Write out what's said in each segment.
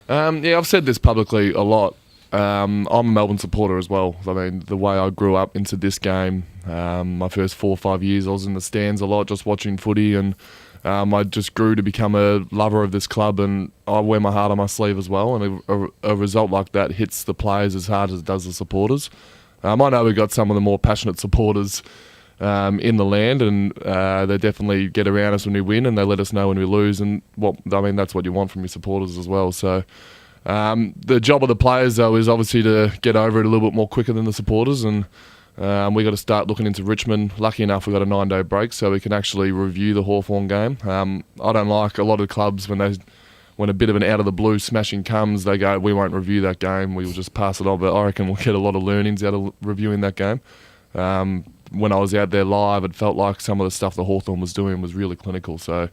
Yeah, I've said this publicly a lot. I'm a Melbourne supporter as well. I mean, the way I grew up into this game, my first 4 or 5 years, I was in the stands a lot, just watching footy, and I just grew to become a lover of this club, and I wear my heart on my sleeve as well. And a result like that hits the players as hard as it does the supporters. I know we've got some of the more passionate supporters in the land, and they definitely get around us when we win, and they let us know when we lose. And that's what you want from your supporters as well. So the job of the players, though, is obviously to get over it a little bit more quicker than the supporters, and we got to start looking into Richmond. Lucky enough, we got a 9-day break, so we can actually review the Hawthorn game. I don't like a lot of clubs when a bit of an out of the blue smashing comes, they go, we won't review that game, we will just pass it on. But I reckon we'll get a lot of learnings out of reviewing that game. When I was out there live, it felt like some of the stuff the Hawthorn was doing was really clinical. So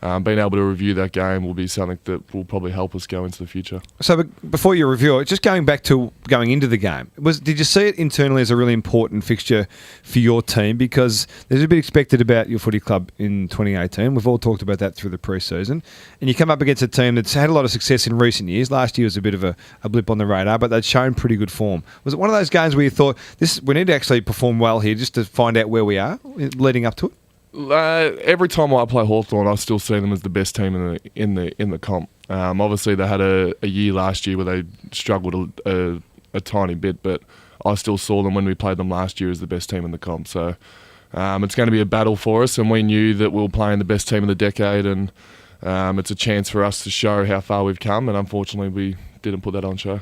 being able to review that game will be something that will probably help us go into the future. So before you review it, just going back to going into the game, did you see it internally as a really important fixture for your team? Because there's a bit expected about your footy club in 2018. We've all talked about that through the pre-season. And you come up against a team that's had a lot of success in recent years. Last year was a bit of a blip on the radar, but they'd shown pretty good form. Was it one of those games where you thought, we need to actually perform well here just to find out where we are leading up to it? Every time I play Hawthorn, I still see them as the best team in the comp. Obviously, they had a year last year where they struggled a tiny bit, but I still saw them when we played them last year as the best team in the comp. So it's going to be a battle for us, and we knew that we were playing the best team of the decade, and it's a chance for us to show how far we've come, and unfortunately we didn't put that on show.